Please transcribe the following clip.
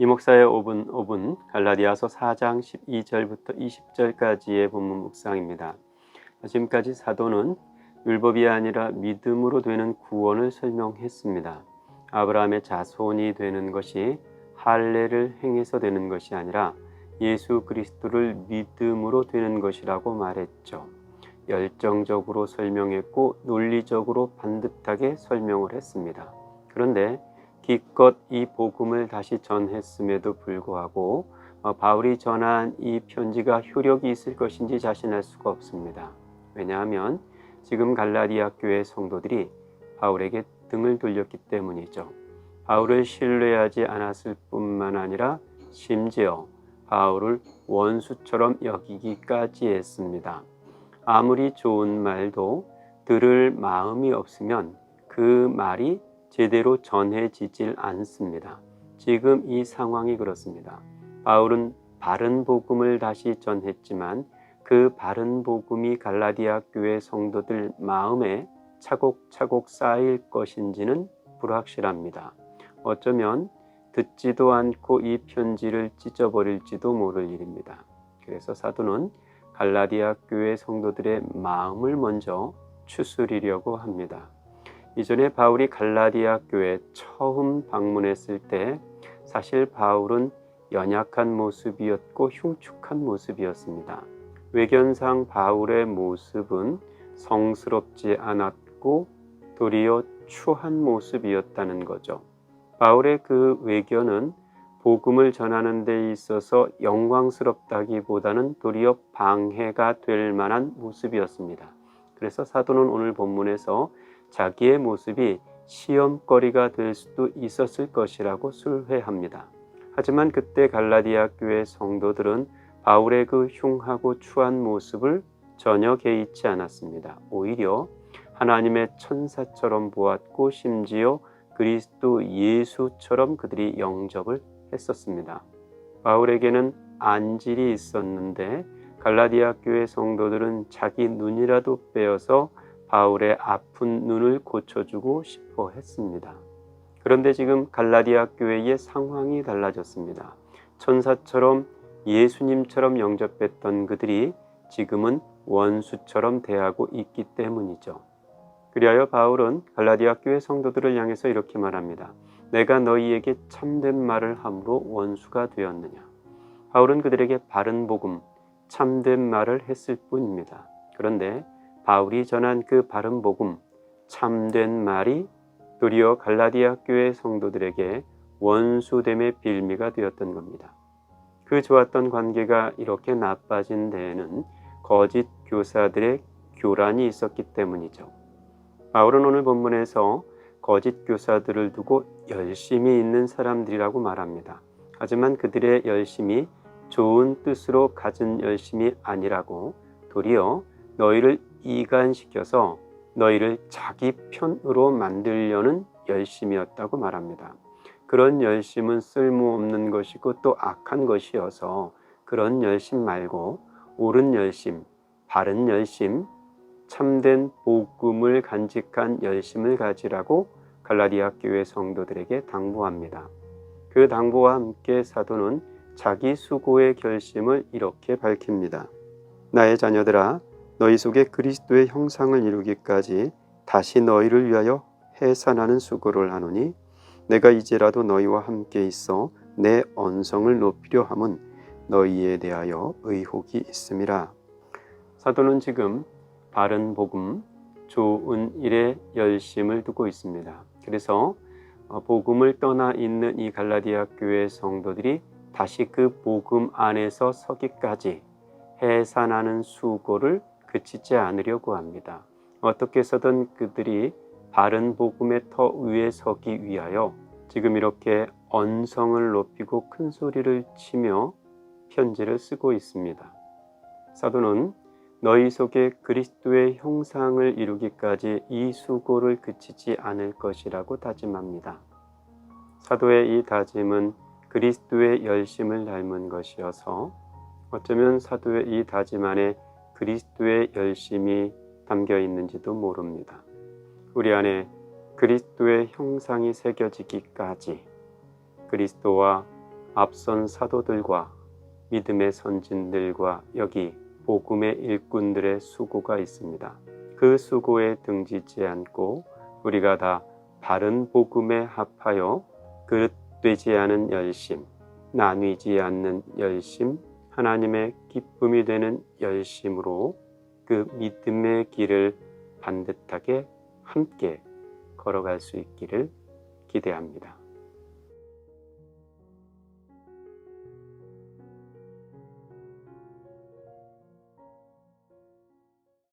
이 목사의 5분 갈라디아서 4장 12절부터 20절까지의 본문 묵상입니다. 지금까지 사도는 율법이 아니라 믿음으로 되는 구원을 설명했습니다. 아브라함의 자손이 되는 것이 할례를 행해서 되는 것이 아니라 예수 그리스도를 믿음으로 되는 것이라고 말했죠. 열정적으로 설명했고 논리적으로 반듯하게 설명을 했습니다. 그런데 기껏 이 복음을 다시 전했음에도 불구하고 바울이 전한 이 편지가 효력이 있을 것인지 자신할 수가 없습니다. 왜냐하면 지금 갈라디아 교회 성도들이 바울에게 등을 돌렸기 때문이죠. 바울을 신뢰하지 않았을 뿐만 아니라 심지어 바울을 원수처럼 여기기까지 했습니다. 아무리 좋은 말도 들을 마음이 없으면 그 말이 제대로 전해지질 않습니다. 지금 이 상황이 그렇습니다. 바울은 바른 복음을 다시 전했지만 그 바른 복음이 갈라디아 교회 성도들 마음에 차곡차곡 쌓일 것인지는 불확실합니다. 어쩌면 듣지도 않고 이 편지를 찢어버릴지도 모를 일입니다. 그래서 사도는 갈라디아 교회 성도들의 마음을 먼저 추스리려고 합니다. 이전에 바울이 갈라디아 교회에 처음 방문했을 때 사실 바울은 연약한 모습이었고 흉측한 모습이었습니다. 외견상 바울의 모습은 성스럽지 않았고 도리어 추한 모습이었다는 거죠. 바울의 그 외견은 복음을 전하는 데 있어서 영광스럽다기보다는 도리어 방해가 될 만한 모습이었습니다. 그래서 사도는 오늘 본문에서 자기의 모습이 시험거리가 될 수도 있었을 것이라고 술회합니다. 하지만 그때 갈라디아 교회 성도들은 바울의 그 흉하고 추한 모습을 전혀 개의치 않았습니다. 오히려 하나님의 천사처럼 보았고 심지어 그리스도 예수처럼 그들이 영접을 했었습니다. 바울에게는 안질이 있었는데 갈라디아 교회 성도들은 자기 눈이라도 빼어서 바울의 아픈 눈을 고쳐주고 싶어 했습니다. 그런데 지금 갈라디아 교회의 상황이 달라졌습니다. 천사처럼 예수님처럼 영접했던 그들이 지금은 원수처럼 대하고 있기 때문이죠. 그리하여 바울은 갈라디아 교회 성도들을 향해서 이렇게 말합니다. 내가 너희에게 참된 말을 함으로 원수가 되었느냐. 바울은 그들에게 바른 복음, 참된 말을 했을 뿐입니다. 그런데 바울이 전한 그 바른 복음, 참된 말이 도리어 갈라디아 교회 성도들에게 원수됨의 빌미가 되었던 겁니다. 그 좋았던 관계가 이렇게 나빠진 데에는 거짓 교사들의 교란이 있었기 때문이죠. 바울은 오늘 본문에서 거짓 교사들을 두고 열심히 있는 사람들이라고 말합니다. 하지만 그들의 열심이 좋은 뜻으로 가진 열심이 아니라고 도리어 너희를 이간시켜서 너희를 자기 편으로 만들려는 열심이었다고 말합니다. 그런 열심은 쓸모없는 것이고 또 악한 것이어서 그런 열심 말고 옳은 열심, 바른 열심, 참된 복음을 간직한 열심을 가지라고 갈라디아 교회 성도들에게 당부합니다. 그 당부와 함께 사도는 자기 수고의 결심을 이렇게 밝힙니다. 나의 자녀들아, 너희 속에 그리스도의 형상을 이루기까지 다시 너희를 위하여 해산하는 수고를 하노니 내가 이제라도 너희와 함께 있어 내 언성을 높이려 함은 너희에 대하여 의혹이 있음이라. 사도는 지금 바른 복음, 좋은 일에 열심을 두고 있습니다. 그래서 복음을 떠나 있는 이 갈라디아 교회 성도들이 다시 그 복음 안에서 서기까지 해산하는 수고를 그치지 않으려고 합니다. 어떻게 해서든 그들이 바른 복음의 터 위에 서기 위하여 지금 이렇게 언성을 높이고 큰 소리를 치며 편지를 쓰고 있습니다. 사도는 너희 속에 그리스도의 형상을 이루기까지 이 수고를 그치지 않을 것이라고 다짐합니다. 사도의 이 다짐은 그리스도의 열심을 닮은 것이어서 어쩌면 사도의 이 다짐 안에 그리스도의 열심이 담겨 있는지도 모릅니다. 우리 안에 그리스도의 형상이 새겨지기까지 그리스도와 앞선 사도들과 믿음의 선진들과 여기 복음의 일꾼들의 수고가 있습니다. 그 수고에 등지지 않고 우리가 다 바른 복음에 합하여 그릇되지 않은 열심, 나뉘지 않는 열심, 하나님의 기쁨이 되는 열심으로 그 믿음의 길을 반듯하게 함께 걸어갈 수 있기를 기대합니다.